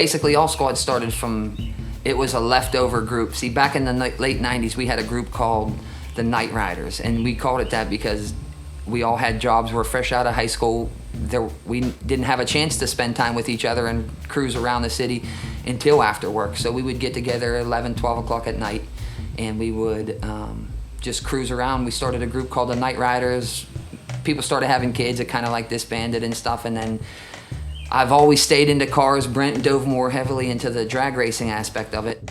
basically Allsquad started from, it was a leftover group. See, back in the late 90s, we had a group called the Night Riders, and we called it that because we all had jobs. We're fresh out of high school. We didn't have a chance to spend time with each other and cruise around the city until after work. So we would get together at 11, 12 o'clock at night, and we would just cruise around. We started a group called the Night Riders. People started having kids that kind of like disbanded and stuff, and then I've always stayed into cars. Brent dove more heavily into the drag racing aspect of it.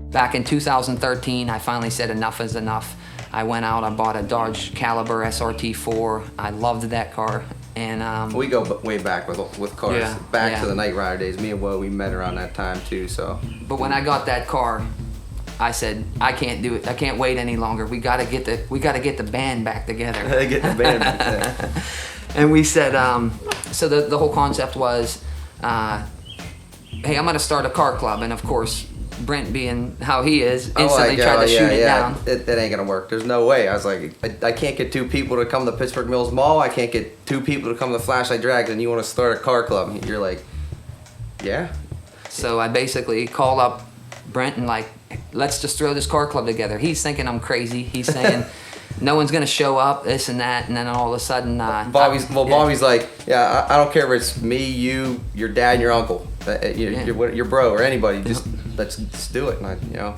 Back in 2013, I finally said enough is enough. I went out, I bought a Dodge Caliber SRT4. I loved that car. And we go way back with cars. Yeah, back to the Night Rider days. Me and Wo, we met around that time too. So. But when I got that car, I said, I can't do it. I can't wait any longer. We gotta get the band back together. Get the band back there. And we said, so the whole concept was, hey, I'm gonna start a car club, and of course, Brent being how he is, instantly tried to shoot it down. It ain't gonna work. There's no way. I was like, I can't get 2 people to come to Pittsburgh Mills Mall. I can't get 2 people to come to Flashlight Drags, and you want to start a car club. You're like, yeah. So I basically call up Brent and like, let's just throw this car club together. He's thinking I'm crazy. He's saying, no one's gonna show up, this and that, and then all of a sudden, Bobby's like, yeah, I don't care if it's me, you, your dad, and your uncle, your bro, or anybody. Just let's do it. And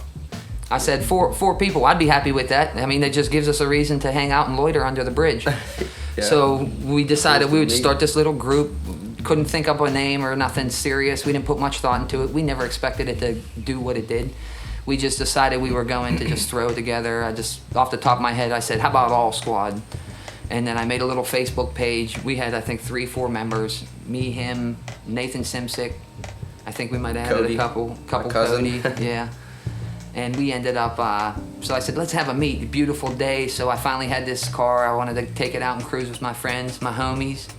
I said four people. I'd be happy with that. I mean, it just gives us a reason to hang out and loiter under the bridge. Yeah. So we decided we would start this little group. Couldn't think up a name or nothing serious. We didn't put much thought into it. We never expected it to do what it did. We just decided we were going to just throw it together. I just, off the top of my head, I said, how about Allsquad? And then I made a little Facebook page. We had, I think, 3-4 members. Me, him, Nathan Simsick. I think we might have added a couple Cody. Yeah. And we ended up, so I said, let's have a meet. Beautiful day. So I finally had this car. I wanted to take it out and cruise with my friends, my homies.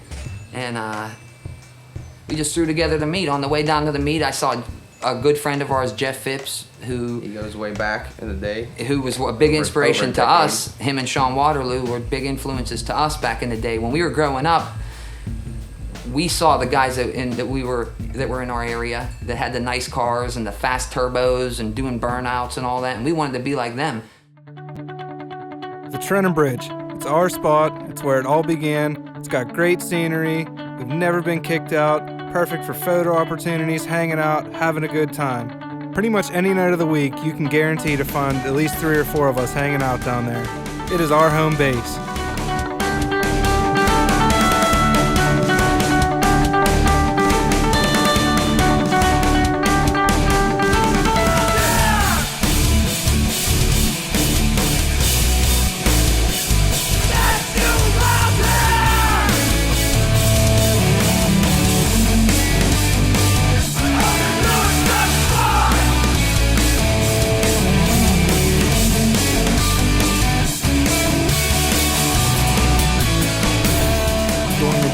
And we just threw together the meet. On the way down to the meet, I saw a good friend of ours, Jeff Phipps, he goes way back in the day, who was a big inspiration to us. Him and Sean Waterloo were big influences to us back in the day. When we were growing up, we saw the guys that were in our area that had the nice cars and the fast turbos and doing burnouts and all that, and we wanted to be like them. The Tarentum Bridge. It's our spot. It's where it all began. It's got great scenery. We've never been kicked out. Perfect for photo opportunities, hanging out, having a good time. Pretty much any night of the week, you can guarantee to find at least 3 or 4 of us hanging out down there. It is our home base.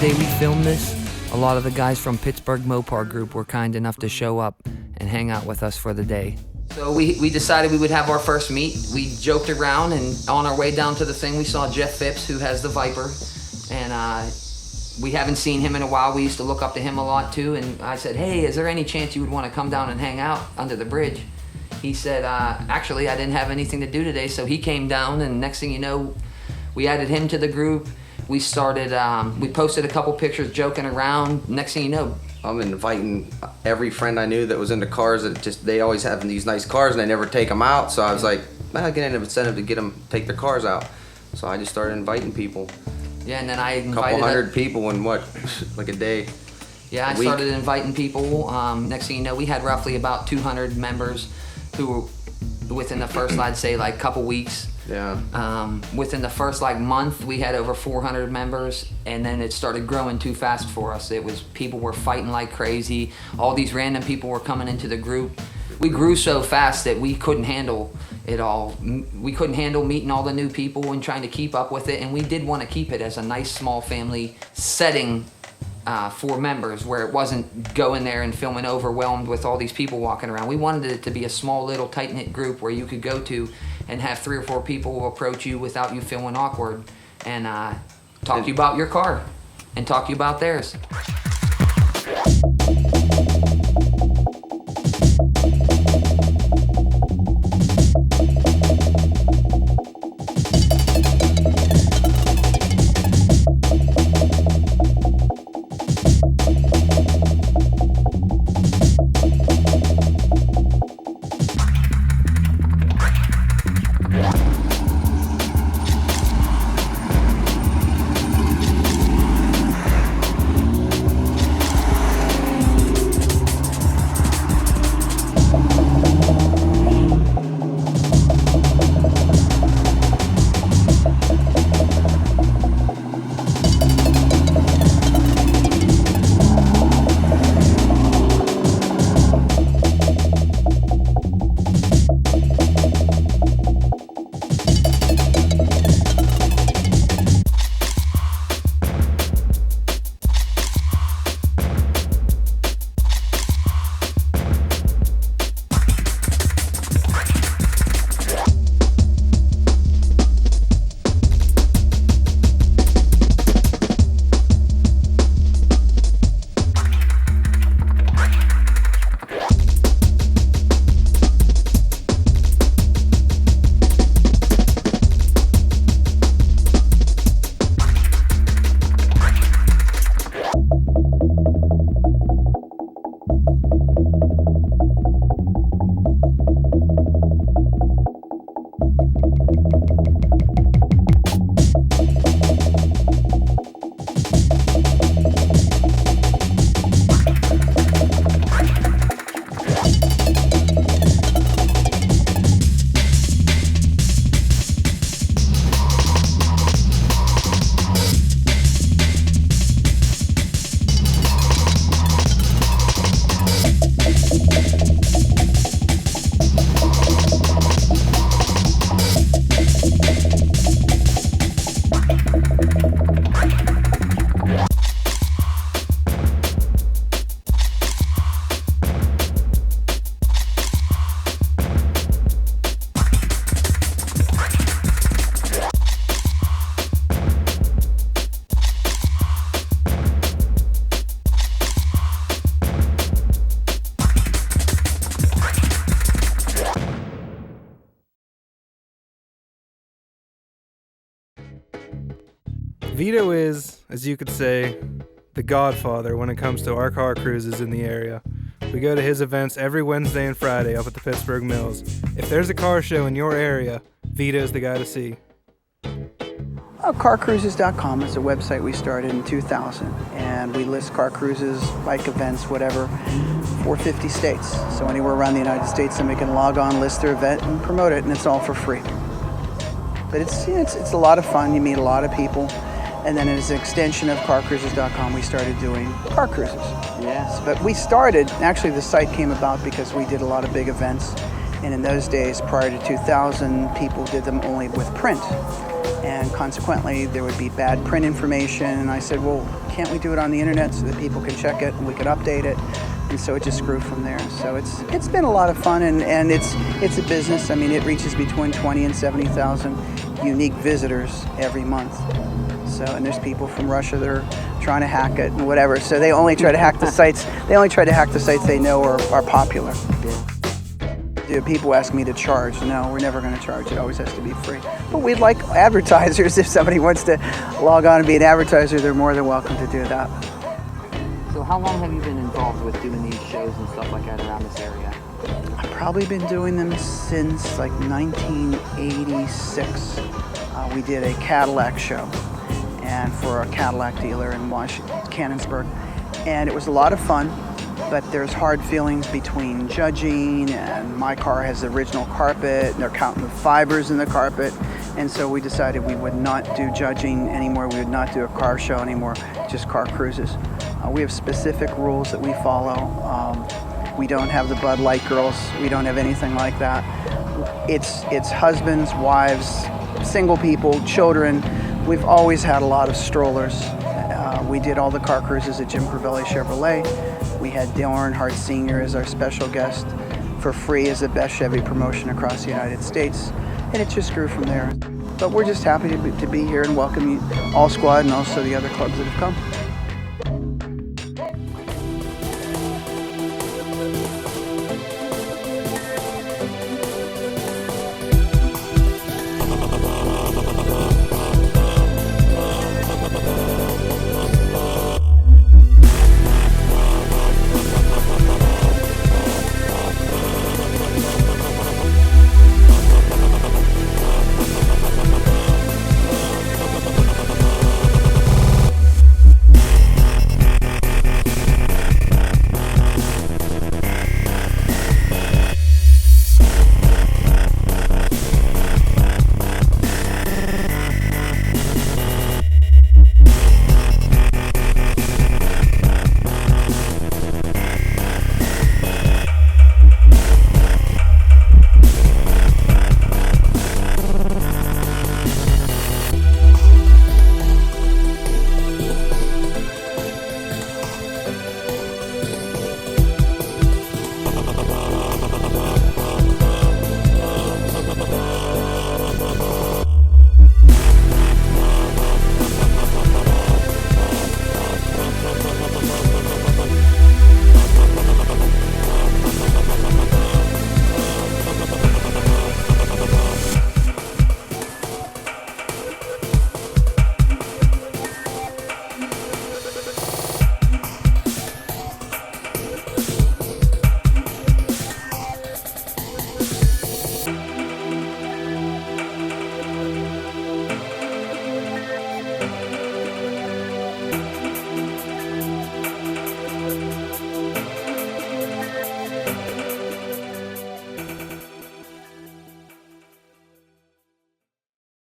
The day we filmed this, a lot of the guys from Pittsburgh Mopar group were kind enough to show up and hang out with us for the day. So we decided we would have our first meet. We joked around, and on our way down to the thing, we saw Jeff Phipps, who has the Viper, and we haven't seen him in a while. We used to look up to him a lot too, and I said, hey, is there any chance you would want to come down and hang out under the bridge? He said, actually, I didn't have anything to do today, so he came down, and next thing you know, we added him to the group. We started, we posted a couple pictures joking around. Next thing you know, I'm inviting every friend I knew that was into cars that they always have these nice cars and they never take them out. So I was like, I'll get an incentive to get them take their cars out. So I just started inviting people. Yeah, and then I invited a couple hundred people in like a day. Yeah, I started inviting people. Next thing you know, we had roughly about 200 members who were within the first, I'd say, like couple weeks. Yeah. Within the first month, we had over 400 members, and then it started growing too fast for us. People were fighting like crazy. All these random people were coming into the group. We grew so fast that we couldn't handle it all. We couldn't handle meeting all the new people and trying to keep up with it, and we did want to keep it as a nice small family setting for members, where it wasn't going there and feeling overwhelmed with all these people walking around. We wanted it to be a small little tight-knit group where you could go to and have 3 or 4 people approach you without you feeling awkward and talk to you about your car and talk to you about theirs. Vito is, as you could say, the Godfather when it comes to our car cruises in the area. We go to his events every Wednesday and Friday up at the Pittsburgh Mills. If there's a car show in your area, Vito's the guy to see. Carcruises.com is a website we started in 2000, and we list car cruises, bike events, whatever, for 50 states. So anywhere around the United States, somebody can log on, list their event, and promote it, and it's all for free. But it's a lot of fun. You meet a lot of people. And then as an extension of carcruises.com, we started doing car cruises. Yes. But we started, actually the site came about because we did a lot of big events. And in those days, prior to 2000, people did them only with print. And consequently, there would be bad print information. And I said, well, can't we do it on the internet so that people can check it and we could update it? And so it just grew from there. So it's been a lot of fun, and it's a business. I mean, it reaches between 20 and 70,000 unique visitors every month. So, and there's people from Russia that are trying to hack it and whatever. So they only try to hack the sites. They only try to hack the sites they know are popular. Do people ask me to charge? No, we're never going to charge. It always has to be free. But we'd like advertisers. If somebody wants to log on and be an advertiser, they're more than welcome to do that. So how long have you been involved with doing these shows and stuff like that around this area? I've probably been doing them since like 1986. We did a Cadillac show, and for a Cadillac dealer in Canonsburg, and it was a lot of fun. But there's hard feelings between judging, and my car has the original carpet, and they're counting the fibers in the carpet, and so we decided we would not do judging anymore. We would not do a car show anymore, just car cruises. We have specific rules that we follow. We don't have the Bud Light girls. We don't have anything like that. It's husbands, wives, single people, children. We've always had a lot of strollers. We did all the car cruises at Jim Crivelli Chevrolet. We had Dale Earnhardt Sr. as our special guest for free as the best Chevy promotion across the United States. And it just grew from there. But we're just happy to be here and welcome you, Allsquad, and also the other clubs that have come.